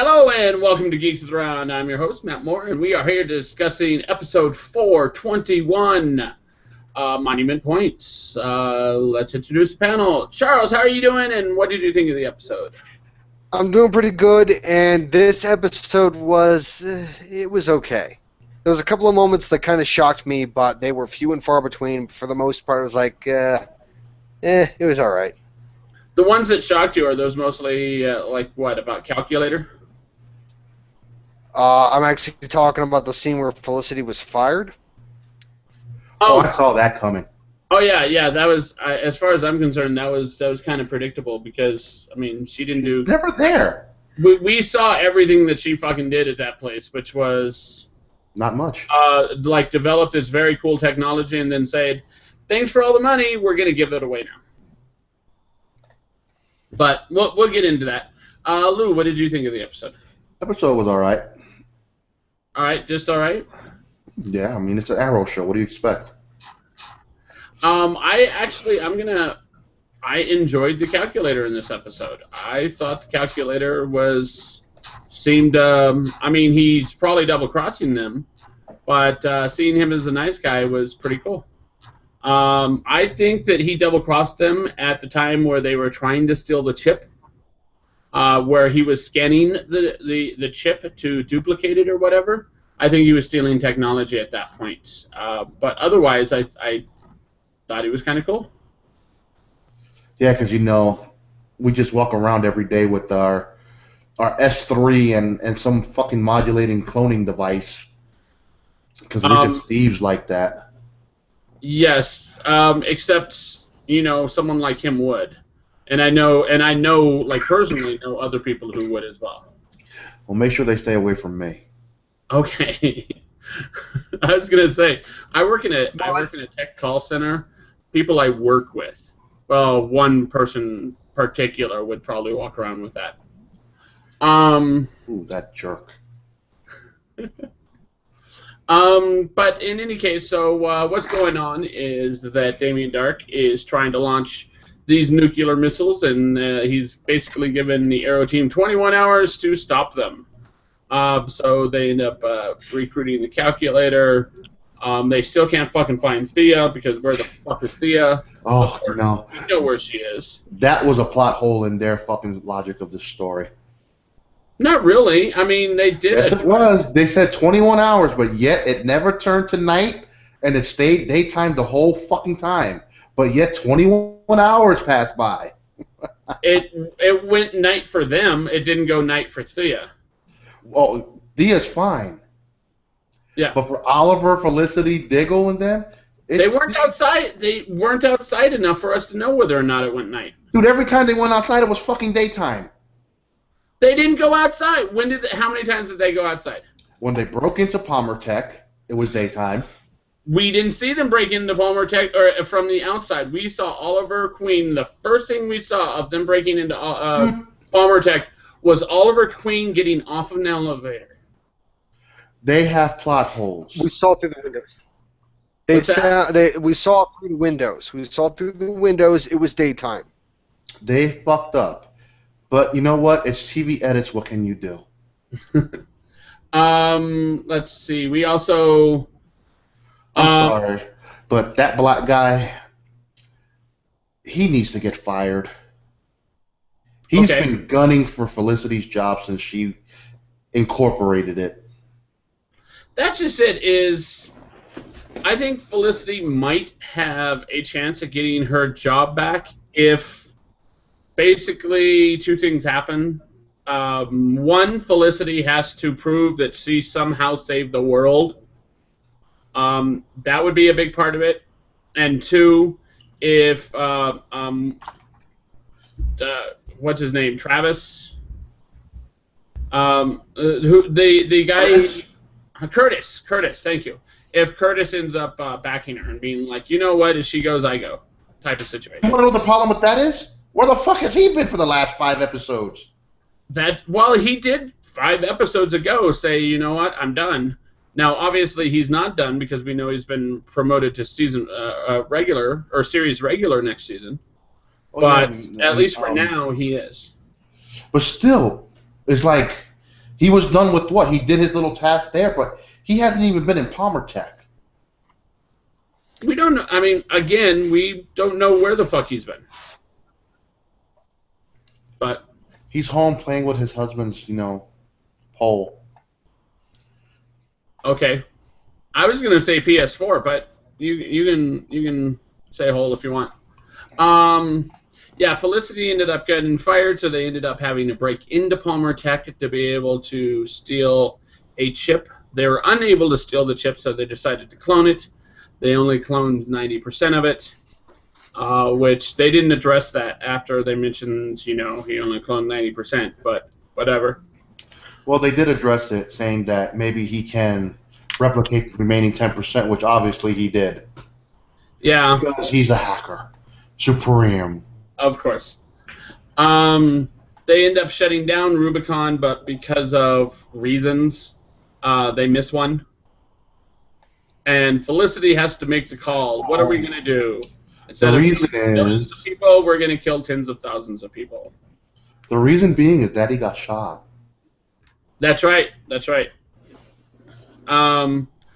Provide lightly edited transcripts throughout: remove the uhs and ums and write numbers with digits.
Hello and welcome to Geeks of the Round. I'm your host, Matt Moore, and we are here discussing episode 421, Monument Points. Let's introduce the panel. Charles, how are you doing, and what did you think of the episode? I'm doing pretty good, and this episode was okay. There was a couple of moments that kind of shocked me, but they were few and far between. For the most part, it was like, it was all right. The ones that shocked you, are those mostly, about Calculator? I'm actually talking about the scene where Felicity was fired. Oh, I saw that coming. Oh yeah. That was, as far as I'm concerned, that was kind of predictable because she didn't do. Never there. We saw everything that she fucking did at that place, which was not much. Developed this very cool technology and then said, "Thanks for all the money. We're gonna give it away now." But we'll get into that. Lou, what did you think of the episode? Episode was all right. All right, just all right. Yeah, it's an Arrow show. What do you expect? I enjoyed the Calculator in this episode. I thought the Calculator seemed. He's probably double crossing them, but seeing him as a nice guy was pretty cool. I think that he double crossed them at the time where they were trying to steal the chip, where he was scanning the chip to duplicate it or whatever. I think he was stealing technology at that point. But otherwise, I thought he was kind of cool. Yeah, because we just walk around every day with our S3 and some fucking modulating cloning device because we're just thieves like that. Yes, except someone like him would, and I know personally know other people who would as well. Well, make sure they stay away from me. Okay. I was gonna say I work in a tech call center. People I work with, well, one person particular would probably walk around with that. Ooh, that jerk. But in any case, so what's going on is that Damien Dark is trying to launch these nuclear missiles, and he's basically given the Arrow team 21 hours to stop them. So they end up recruiting the Calculator. They still can't fucking find Thea because where the fuck is Thea? Oh, no. We know where she is. That was a plot hole in their fucking logic of this story. Not really. They did. Yes, it was. They said 21 hours, but yet it never turned to night, and it stayed daytime the whole fucking time. But yet 21 hours passed by. It went night for them. It didn't go night for Thea. Well, Thea's fine. Yeah. But for Oliver, Felicity, Diggle, and them, they weren't outside. They weren't outside enough for us to know whether or not it went night. Dude, every time they went outside, it was fucking daytime. They didn't go outside. How many times did they go outside? When they broke into Palmer Tech, it was daytime. We didn't see them break into Palmer Tech or from the outside. We saw Oliver Queen. The first thing we saw of them breaking into Palmer Tech was Oliver Queen getting off of an elevator. They have plot holes. We saw through the windows. We saw through the windows. We saw through the windows. It was daytime. They fucked up. But you know what? It's TV edits. What can you do? Let's see. We also... I'm sorry, but that black guy, he needs to get fired. He's been gunning for Felicity's job since she incorporated it. That's just it, I think Felicity might have a chance of getting her job back if basically two things happen. One, Felicity has to prove that she somehow saved the world. That would be a big part of it. And two, if what's his name, Travis, the guy, Curtis, thank you. If Curtis ends up backing her and being like, you know what, if she goes, I go, type of situation. You want to know what the problem with that is? Where the fuck has he been for the last 5 episodes? He did 5 episodes ago say, you know what, I'm done. Now, obviously, he's not done because we know he's been promoted to season regular or series regular next season. But at least for now, he is. But still, it's like He was done with what? He did his little task there, but he hasn't even been in Palmer Tech. We don't know. I mean, again, we don't know where the fuck he's been. But he's home playing with his husband's, pole. Okay. I was gonna say PS4, but you can say hole if you want. Yeah, Felicity ended up getting fired, so they ended up having to break into Palmer Tech to be able to steal a chip. They were unable to steal the chip, so they decided to clone it. They only cloned 90% of it, which they didn't address that after they mentioned, he only cloned 90%, but whatever. Well, they did address it, saying that maybe he can replicate the remaining 10%, which obviously he did. Yeah. Because he's a hacker. Supreme. Of course. They end up shutting down Rubicon, but because of reasons, they miss one. And Felicity has to make the call. What are we going to do? Instead the of reason millions of people, we're going to kill tens of thousands of people. The reason being is Daddy got shot. That's right. That's right.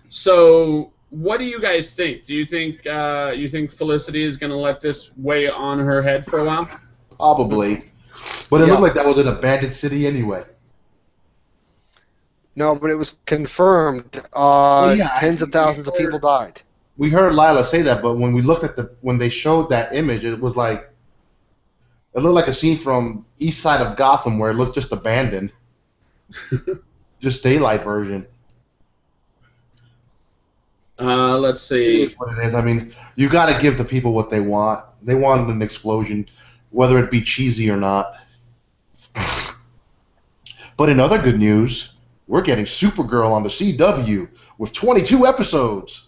So what do you guys think? Do you think Felicity is going to let this weigh on her head for a while? Probably. But it looked like that was an abandoned city anyway. No, but it was confirmed. Tens of thousands of people died. We heard Lila say that, but when we looked at when they showed that image, it looked like a scene from East Side of Gotham where it looked just abandoned. Just daylight version. Let's see. It is what it is. I mean, you got to give the people what they want. They wanted an explosion, whether it be cheesy or not. But in other good news, we're getting Supergirl on the CW with 22 episodes.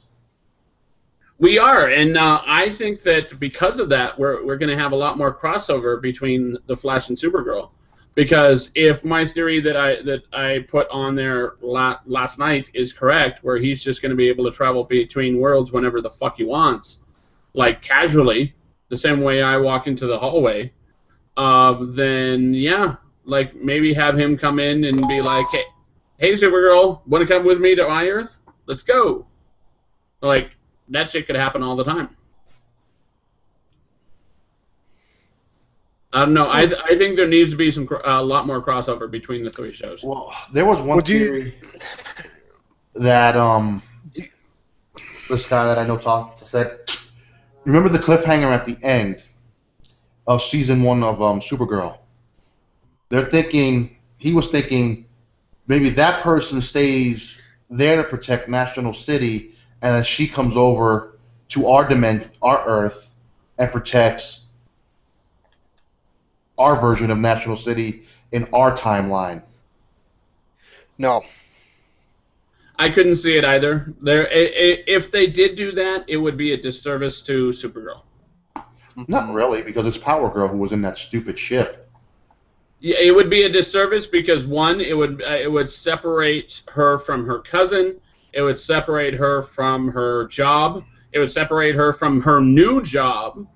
We are, and I think that because of that, we're going to have a lot more crossover between the Flash and Supergirl. Because if my theory that I put on there last night is correct, where he's just going to be able to travel between worlds whenever the fuck he wants, like casually, the same way I walk into the hallway, then yeah, like maybe have him come in and be like, hey Supergirl, want to come with me to my Earth? Let's go. Like, that shit could happen all the time. I don't know. I think there needs to be a lot more crossover between the three shows. Well, there was one theory that this guy that I know said. Remember the cliffhanger at the end of season 1 of Supergirl? He was thinking maybe that person stays there to protect National City, and then she comes over to our Earth, and protects our version of National City in our timeline. No. I couldn't see it either. If they did do that, it would be a disservice to Supergirl. Not really, because it's Power Girl who was in that stupid ship. Yeah, it would be a disservice because one, it would separate her from her cousin. It would separate her from her job. It would separate her from her new job.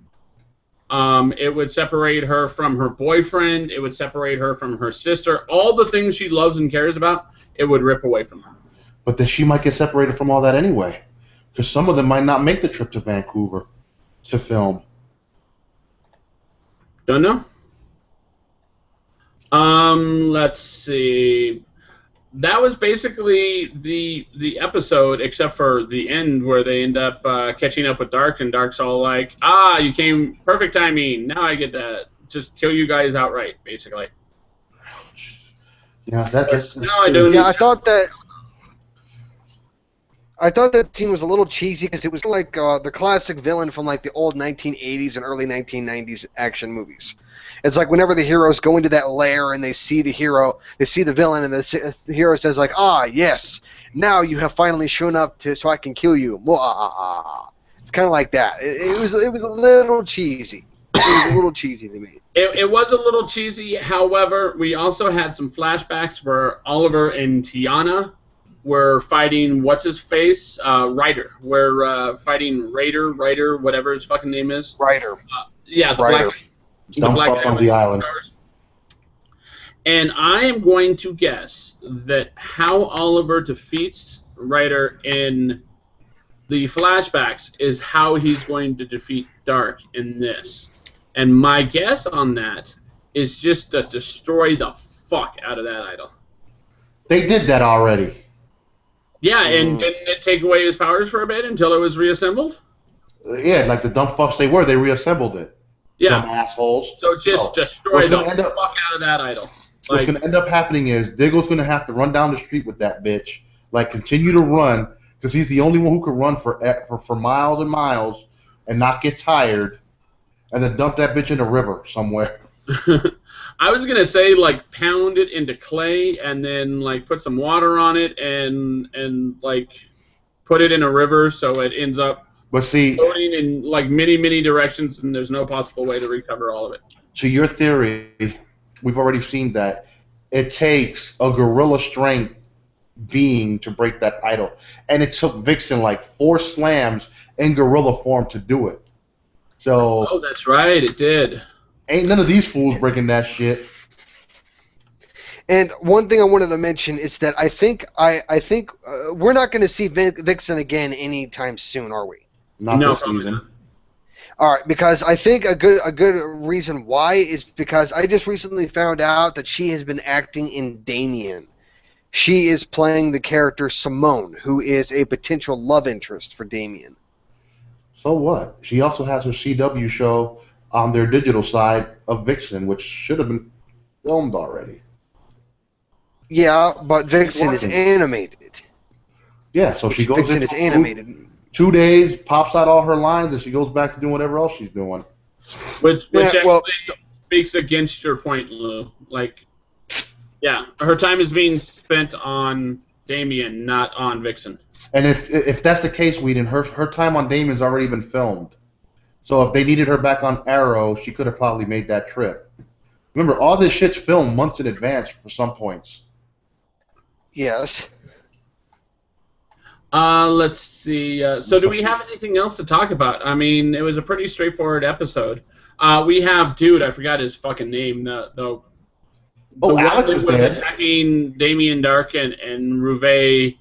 It would separate her from her boyfriend. It would separate her from her sister. All the things she loves and cares about, it would rip away from her. But then she might get separated from all that anyway, because some of them might not make the trip to Vancouver to film. Don't know. Let's see. That was basically the episode, except for the end where they end up catching up with Dark, and Dark's all like, you came perfect timing. Now I get to just kill you guys outright, basically. Yeah, that's no, I don't. Yeah, I thought that scene was a little cheesy because it was like the classic villain from like the old 1980s and early 1990s action movies. It's like whenever the heroes go into that lair and they see the villain, and the hero says like, yes, now you have finally shown up so I can kill you. It's kind of like that. It was a little cheesy. It was a little cheesy to me. It was a little cheesy. However, we also had some flashbacks where Oliver and Tiana were fighting what's-his-face? Ryder. We're fighting Ryder, whatever his fucking name is. Ryder. Yeah, the Ryder. black guy on the island. And I am going to guess that how Oliver defeats Ryder in the flashbacks is how he's going to defeat Dark in this. And my guess on that is just to destroy the fuck out of that idol. They did that already. Yeah, and didn't it take away his powers for a bit until it was reassembled? Yeah, like the dumb fucks they were, they reassembled it. Yeah. Dumb assholes. So just destroy the fuck out of that idol. What's going to end up happening is Diggle's going to have to run down the street with that bitch, like continue to run, because he's the only one who can run for miles and miles and not get tired, and then dump that bitch in a river somewhere. I was gonna say like pound it into clay and then like put some water on it and like put it in a river so it ends up floating in like many directions and there's no possible way to recover all of it. To your theory, we've already seen that it takes a gorilla strength being to break that idol, and it took Vixen like 4 slams in gorilla form to do it. So oh, that's right, it did. Ain't none of these fools breaking that shit. And one thing I wanted to mention is that I think we're not going to see Vixen again anytime soon, are we? Not this season. All right, because I think a good reason why is because I just recently found out that she has been acting in Damien. She is playing the character Simone, who is a potential love interest for Damien. So what? She also has her CW show on their digital side of Vixen, which should have been filmed already. Yeah, but Vixen is animated. Yeah, so she goes Vixen is animated. 2 days, pops out all her lines, and she goes back to doing whatever else she's doing. Which actually speaks against your point, Lou. Like, yeah, her time is being spent on Damien, not on Vixen. And if that's the case, Whedon, her time on Damien's already been filmed. So if they needed her back on Arrow, she could have probably made that trip. Remember, all this shit's filmed months in advance for some points. Yes. Let's see. So do we have anything else to talk about? I mean, it was a pretty straightforward episode. We have, dude, I forgot his fucking name. The Alex is dead. Attacking Damien Dark and Rouvet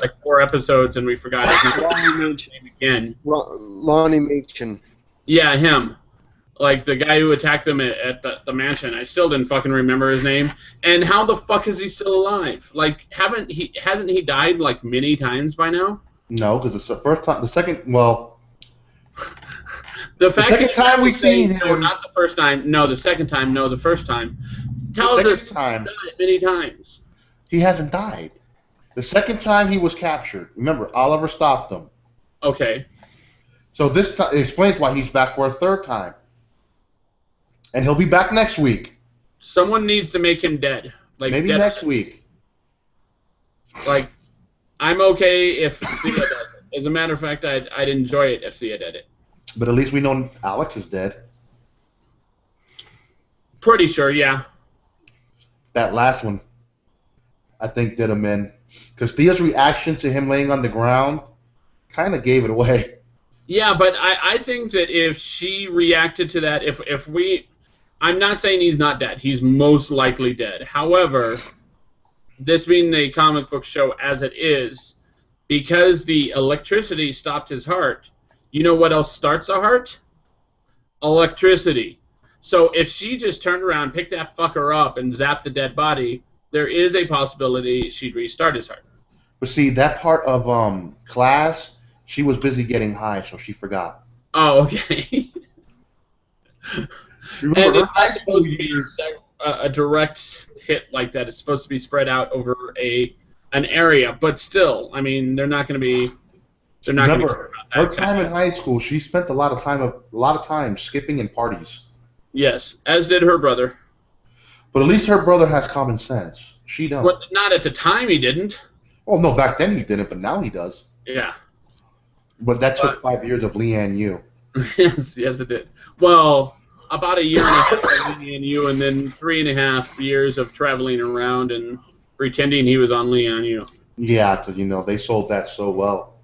like 4 episodes, and we forgot his name again. Lonnie Machin. Yeah, him. Like the guy who attacked them at the mansion. I still didn't fucking remember his name. And how the fuck is he still alive? Like, hasn't he died like many times by now? No, because it's the first time. The second, well, the second time we've seen him. No, not the first time. No, the second time. No, the first time. Tells us he's died many times. He hasn't died. The second time he was captured. Remember, Oliver stopped him. Okay. So this explains why he's back for a 3rd time. And he'll be back next week. Someone needs to make him dead. Like maybe dead. Next week. Like, I'm okay if Thea does it. As a matter of fact, I'd enjoy it if Thea did it. But at least we know Alex is dead. Pretty sure, yeah. That last one, I think, did him in. Because Thea's reaction to him laying on the ground kind of gave it away. Yeah, but I think that if she reacted to that, if we... I'm not saying he's not dead. He's most likely dead. However, this being a comic book show as it is, because the electricity stopped his heart, you know what else starts a heart? Electricity. So if she just turned around, picked that fucker up, and zapped the dead body, there is a possibility she'd restart his heart. But see, that part of class, she was busy getting high, so she forgot. Oh, okay. And it's not supposed to be a direct hit like that. It's supposed to be spread out over an area, but still, I mean, they're not going to be. They're not going to. Remember, her time in high school, she spent a lot of time skipping in parties. Yes, as did her brother. But at least her brother has common sense. She don't. But not at the time, he didn't. Well, no, back then he didn't, but now he does. Yeah. But that took 5 years of Leanne Yu. Yes, it did. Well, about a year and a half of Leanne Yu, and then 3.5 years of traveling around and pretending he was on Leanne Yu. Yeah, because, they sold that so well.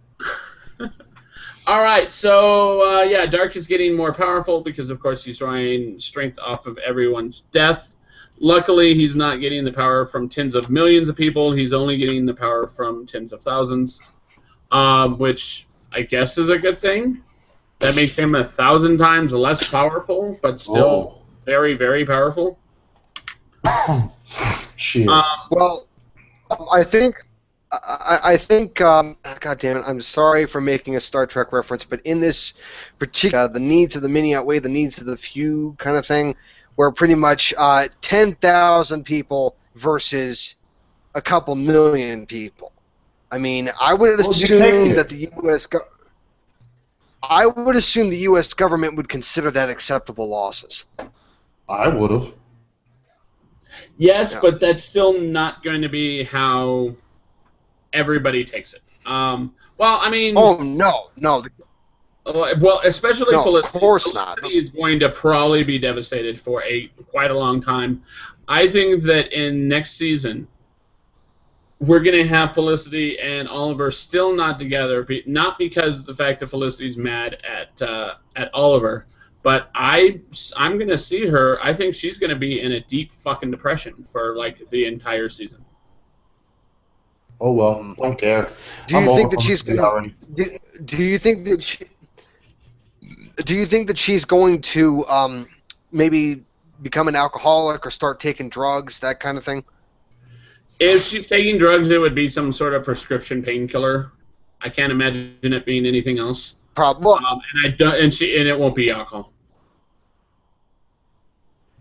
All right, so, yeah, Dark is getting more powerful because, of course, he's drawing strength off of everyone's death. Luckily, he's not getting the power from tens of millions of people. He's only getting the power from tens of thousands, which I guess is a good thing. That makes him 1,000 times less powerful, but still very, very powerful. Shit. Well, I think, God damn it, I'm sorry for making a Star Trek reference, but in this particular, the needs of the many outweigh the needs of the few kind of thing, where pretty much 10,000 people versus a couple million people. I mean, I would assume that the U.S. government would consider that acceptable losses. I would have. Yes, yeah. But that's still not going to be how everybody takes it. Well, I mean... Oh, no. Well, especially Felicity. Of course not. Felicity is going to probably be devastated for quite a long time. I think that in next season, we're going to have Felicity and Oliver still not together, not because of the fact that Felicity's mad at Oliver, but I'm going to see her. I think she's going to be in a deep fucking depression for like the entire season. Oh well, don't care. Do you think that she's going to? Do you think that she's going to maybe become an alcoholic or start taking drugs, that kind of thing? If she's taking drugs, it would be some sort of prescription painkiller. I can't imagine it being anything else. Probably. And it won't be alcohol.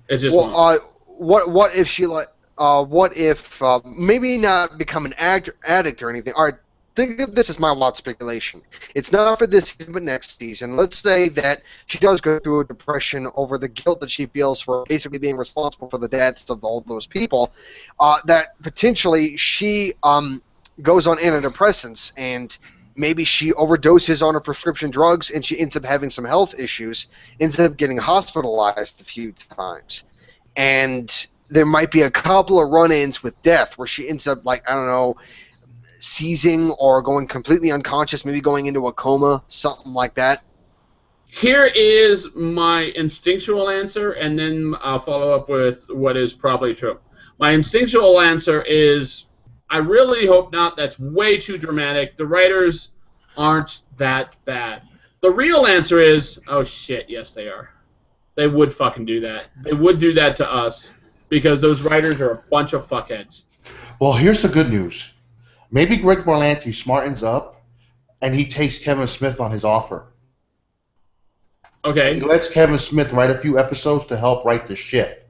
It just won't. What if she what if maybe not become an addict or anything? All right, think of this as my wild speculation. It's not for this season, but next season. Let's say that she does go through a depression over the guilt that she feels for basically being responsible for the deaths of all those people. That potentially she goes on antidepressants and maybe she overdoses on her prescription drugs and she ends up having some health issues, ends up getting hospitalized a few times. And there might be a couple of run-ins with death where she ends up, like, I don't know, seizing or going completely unconscious, maybe going into a coma, something like that. Here is my instinctual answer, and then I'll follow up with what is probably true. My instinctual answer is, I really hope not. That's way too dramatic. The writers aren't that bad. The real answer is, oh shit, yes they are. They would fucking do that. They would do that to us because those writers are a bunch of fuckheads. Well, here's the good news. Maybe Greg Berlanti smartens up and he takes Kevin Smith on his offer. Okay. He lets Kevin Smith write a few episodes to help write the ship.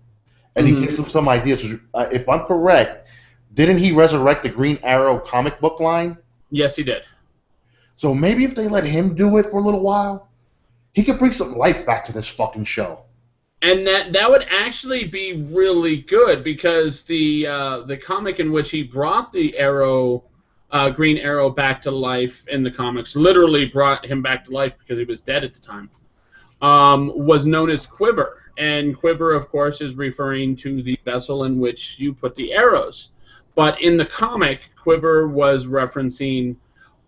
And he gives him some ideas. If I'm correct, didn't he resurrect the Green Arrow comic book line? Yes, he did. So maybe if they let him do it for a little while, he could bring some life back to this fucking show. And that would actually be really good because the comic in which he brought the Green Arrow back to life in the comics, literally brought him back to life because he was dead at the time, was known as Quiver. And Quiver, of course, is referring to the vessel in which you put the arrows. But in the comic, Quiver was referencing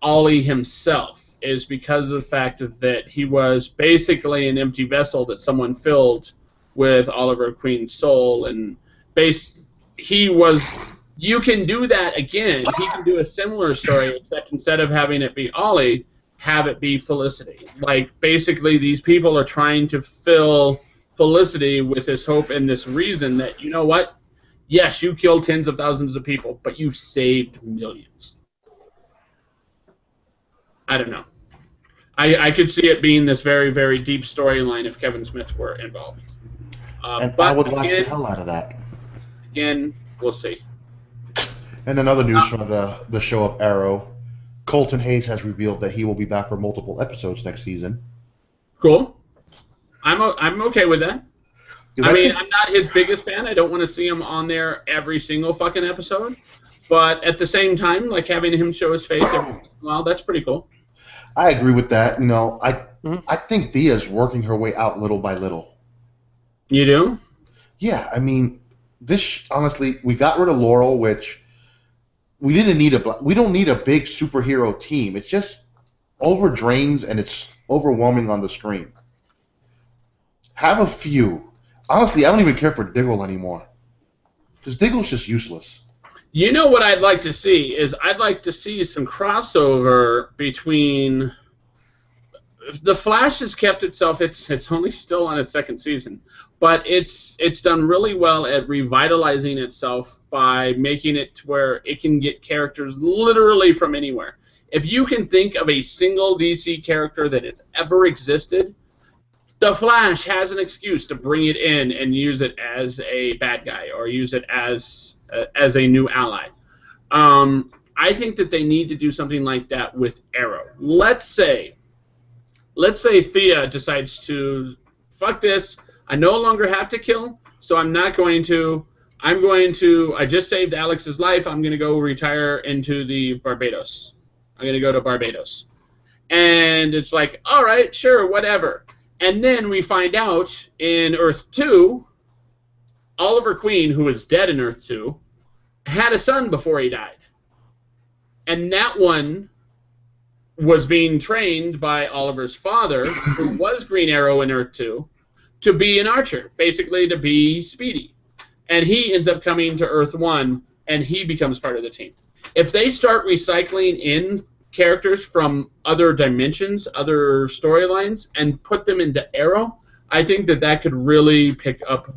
Ollie himself, is because of the fact that he was basically an empty vessel that someone filled with Oliver Queen's soul, and you can do that again. He can do a similar story, except instead of having it be Ollie, have it be Felicity. Like, basically, these people are trying to fill Felicity with this hope and this reason that, you know what? Yes, you killed tens of thousands of people, but you saved millions. I don't know. I could see it being this very, very deep storyline if Kevin Smith were involved. And I would watch the hell out of that. Again, we'll see. And another news from the show of Arrow, Colton Hayes has revealed that he will be back for multiple episodes next season. Cool. I'm okay with that. I'm not his biggest fan. I don't want to see him on there every single fucking episode. But at the same time, like having him show his face every once in a while, that's pretty cool. I agree with that. You know, I think Thea's working her way out little by little. You do? Yeah, I mean, honestly, we got rid of Laurel, which we don't need a big superhero team. It's just overdrains and it's overwhelming on the screen. Have a few. Honestly, I don't even care for Diggle anymore. Because Diggle's just useless. You know what I'd like to see is I'd like to see some crossover between. The Flash has kept itself. It's only still on its second season, but it's done really well at revitalizing itself by making it to where it can get characters literally from anywhere. If you can think of a single DC character that has ever existed, the Flash has an excuse to bring it in and use it as a bad guy or use it as a new ally. I think that they need to do something like that with Arrow. Let's say Thea decides to, fuck this, I no longer have to kill, so I'm not going to. I just saved Alex's life, I'm going to go retire into the Barbados. I'm going to go to Barbados. And it's like, all right, sure, whatever. And then we find out in Earth 2, Oliver Queen, who was dead in Earth 2, had a son before he died. And that one was being trained by Oliver's father, who was Green Arrow in Earth 2, to be an archer, basically to be Speedy. And he ends up coming to Earth 1, and he becomes part of the team. If they start recycling in characters from other dimensions, other storylines, and put them into Arrow, I think that could really pick up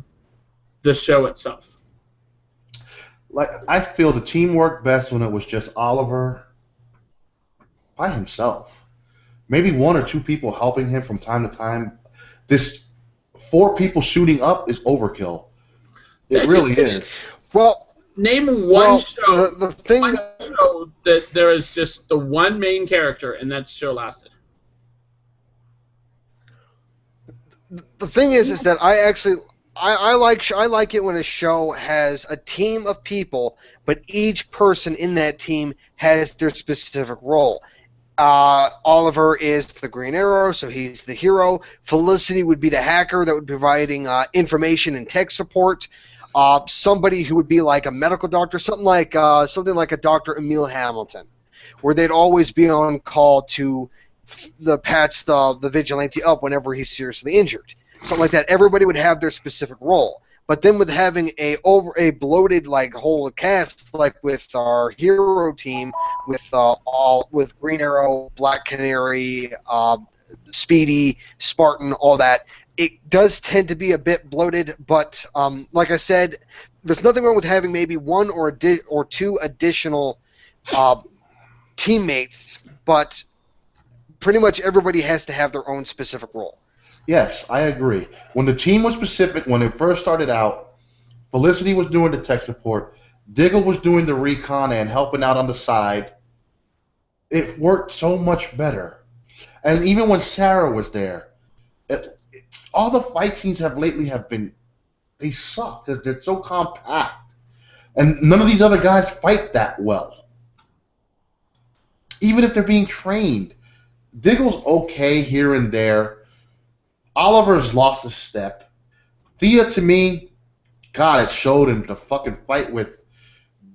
the show itself. Like, I feel the team worked best when it was just Oliver by himself. Maybe one or two people helping him from time to time. This 4 people shooting up is overkill. It really is. Well, name one show. The thing one show that there is just the one main character, and that show lasted. The thing is that I like it when a show has a team of people, but each person in that team has their specific role. Oliver is the Green Arrow, so he's the hero. Felicity would be the hacker that would be providing information and tech support. Somebody who would be like a medical doctor, something like a Dr. Emil Hamilton, where they'd always be on call to patch the vigilante up whenever he's seriously injured. Something like that. Everybody would have their specific role. But then with having a bloated like whole cast, like with our hero team, with Green Arrow, Black Canary, Speedy, Spartan, all that, it does tend to be a bit bloated. But like I said, there's nothing wrong with having maybe one or two additional teammates, but pretty much everybody has to have their own specific role. Yes, I agree. When the team was specific, when it first started out, Felicity was doing the tech support, Diggle was doing the recon and helping out on the side. It worked so much better. And even when Sarah was there, all the fight scenes they suck because they're so compact. And none of these other guys fight that well. Even if they're being trained. Diggle's okay here and there. Oliver's lost a step. Thea, to me, God, it showed him to fucking fight with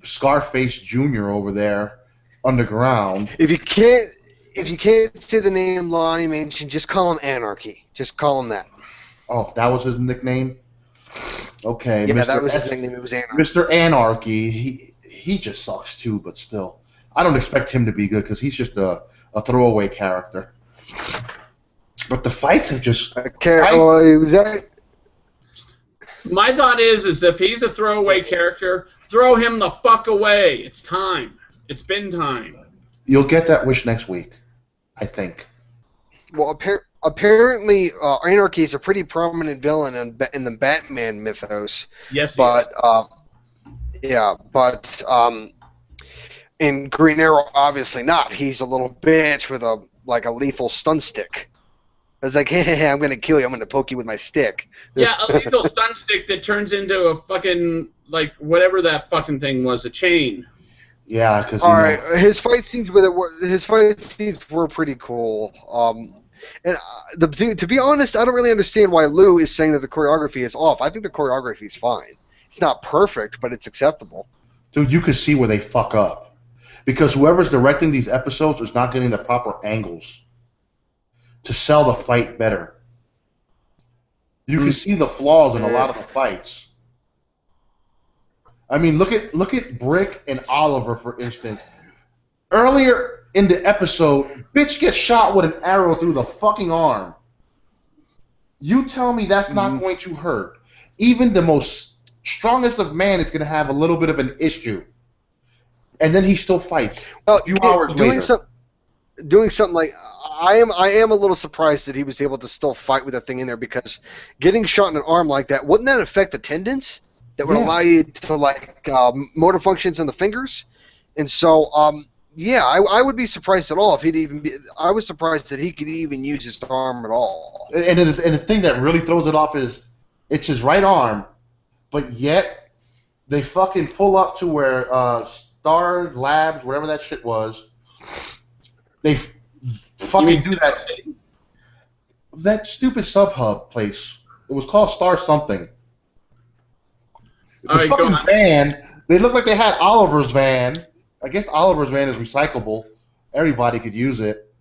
Scarface Jr. over there underground. If you can't say the name Lonnie mentioned, just call him Anarchy. Just call him that. Oh, that was his nickname? Okay. Yeah, that was his nickname. It was Anarchy. Mr. Anarchy, he just sucks too, but still. I don't expect him to be good because he's just a throwaway character. But the fights have just... My thought is if he's a throwaway character, throw him the fuck away. It's time. It's been time. You'll get that wish next week, I think. Well, apparently, Anarchy is a pretty prominent villain in the Batman mythos. Yes, but in Green Arrow, obviously not. He's a little bitch with a lethal stun stick. I was like, hey, I'm going to kill you. I'm going to poke you with my stick. Yeah, a lethal stun stick that turns into a fucking, whatever that fucking thing was, a chain. Yeah, because all right, his fight scenes were pretty cool. And to be honest, I don't really understand why Lou is saying that the choreography is off. I think the choreography is fine. It's not perfect, but it's acceptable. Dude, you can see where they fuck up. Because whoever's directing these episodes is not getting the proper angles to sell the fight better. You can see the flaws in a lot of the fights. I mean, look at Brick and Oliver, for instance. Earlier in the episode, bitch gets shot with an arrow through the fucking arm. You tell me that's not going to hurt. Even the most strongest of man is going to have a little bit of an issue. And then he still fights. Well, a few hours later. Doing something like I am a little surprised that he was able to still fight with that thing in there, because getting shot in an arm like that, wouldn't that affect the tendons that would allow you to motor functions in the fingers? And so I would be surprised at all if he'd even be. I was surprised that he could even use his arm at all. And the thing that really throws it off is it's his right arm, but yet they fucking pull up to where Star Labs, whatever that shit was. They fucking do that stupid sub-hub place. It was called Star something. The fucking van, they looked like they had Oliver's van. I guess Oliver's van is recyclable. Everybody could use it.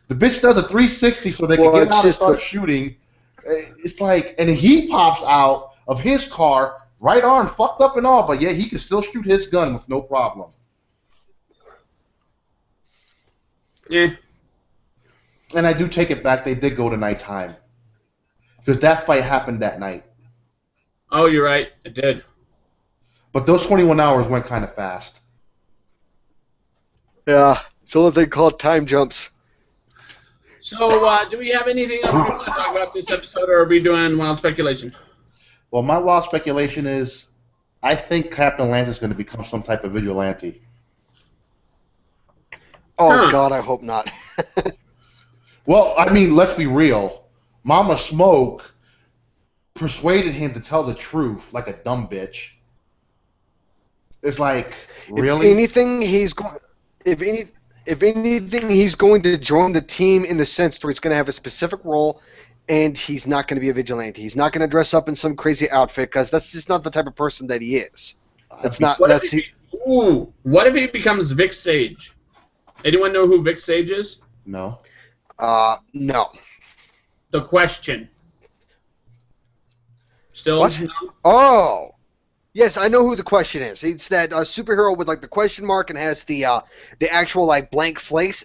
The bitch does a 360 so they can get out and start shooting. It's like, and he pops out of his car, right arm fucked up and all, but yeah, he can still shoot his gun with no problem. Yeah. And I do take it back. They did go to nighttime. Because that fight happened that night. Oh, you're right. It did. But those 21 hours went kind of fast. Yeah. It's all they call time jumps. So, do we have anything else we want to talk about this episode, or are we doing wild speculation? Well, my wild speculation is I think Captain Lance is going to become some type of vigilante. Oh, God, I hope not. Well, I mean, let's be real. Mama Smoke persuaded him to tell the truth like a dumb bitch. It's like, really? If anything, he's going to join the team in the sense where he's going to have a specific role, and he's not going to be a vigilante. He's not going to dress up in some crazy outfit, because that's just not the type of person that he is. That's not. What if he becomes Vic Sage? Anyone know who Vic Sage is? No. No. The Question. Still? What? No? Oh. Yes, I know who the Question is. It's that superhero with the question mark and has the actual blank face.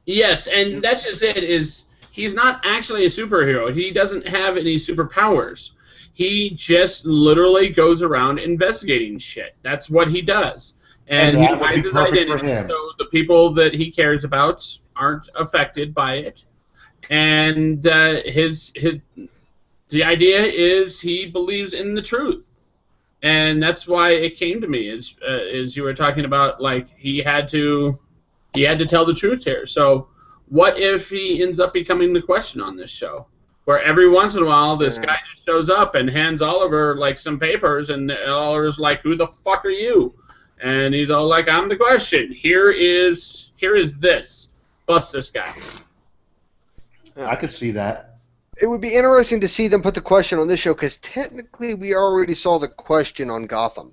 Yes, and that's just it. Is he's not actually a superhero. He doesn't have any superpowers. He just literally goes around investigating shit. That's what he does. And he hides his identity, so the people that he cares about aren't affected by it. And the idea is he believes in the truth, and that's why it came to me. Is you were talking about he had to tell the truth here. So what if he ends up becoming the Question on this show, where every once in a while this guy just shows up and hands Oliver some papers, and Oliver's like, "Who the fuck are you?" And he's all like, "I'm the Question. Here is this. Bust this guy." I could see that. It would be interesting to see them put the Question on this show, because technically we already saw the Question on Gotham.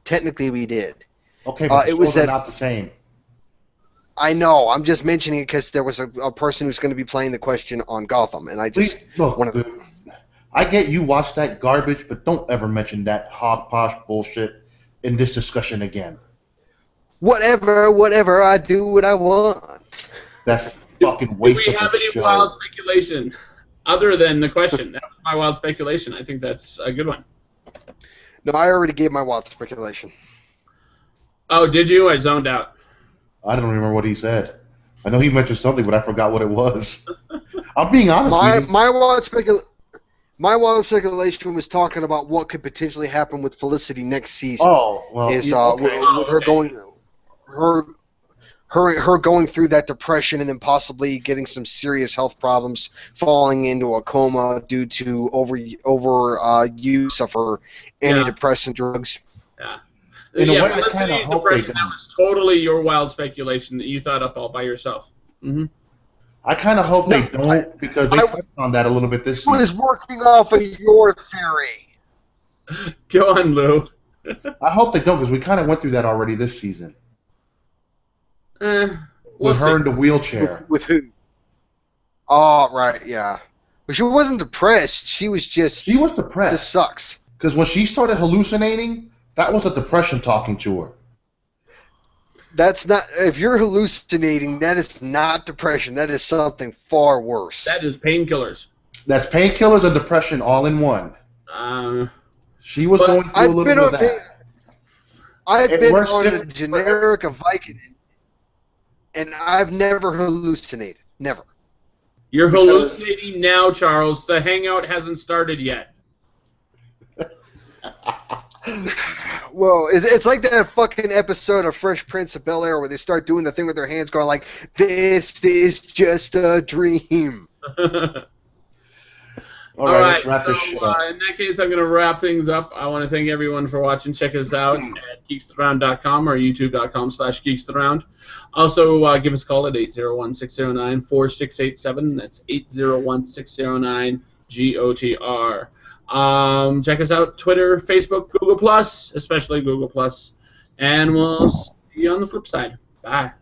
Technically we did. Okay, but it was not the same. I know. I'm just mentioning it because there was a person who's going to be playing the Question on Gotham, and I just wanted to... I get you watch that garbage, but don't ever mention that hogposh bullshit in this discussion again. Whatever. I do what I want. That fucking waste of the show. Do we have any wild speculation other than the Question? That was my wild speculation. I think that's a good one. No, I already gave my wild speculation. Oh, did you? I zoned out. I don't remember what he said. I know he mentioned something, but I forgot what it was. I'm being honest. My wild speculation was talking about what could potentially happen with Felicity next season. Oh, well, with her going through that depression and then possibly getting some serious health problems, falling into a coma due to overuse of her antidepressant drugs. Yeah. In a way, Felicity's I kind of hope they don't. That was totally your wild speculation that you thought up all by yourself. Mm-hmm. I kind of hope they don't, because they touched on that a little bit this season. I was working off of your theory. Go on, Lou. I hope they don't, because we kind of went through that already this season. We'll with her see. in the wheelchair. With who? Oh, right, yeah. But she wasn't depressed. She was just... She was depressed. Just sucks. Because when she started hallucinating, that was a depression talking to her. That's not. If you're hallucinating, that is not depression. That is something far worse. That is painkillers. That's painkillers and depression all in one. She was going through a little bit of that. I've been on a generic of Vicodin, and I've never hallucinated. Never. You're hallucinating now, Charles. The hangout hasn't started yet. Well, it's like that fucking episode of Fresh Prince of Bel-Air where they start doing the thing with their hands going like, this is just a dream. All right, so in that case, I'm going to wrap things up. I want to thank everyone for watching. Check us out at geeksaround.com or youtube.com/geeksaround. Also, give us a call at 801-609-4687. That's 801-609-GOTR. Check us out, Twitter, Facebook, Google+, especially Google+. And we'll see you on the flip side. Bye.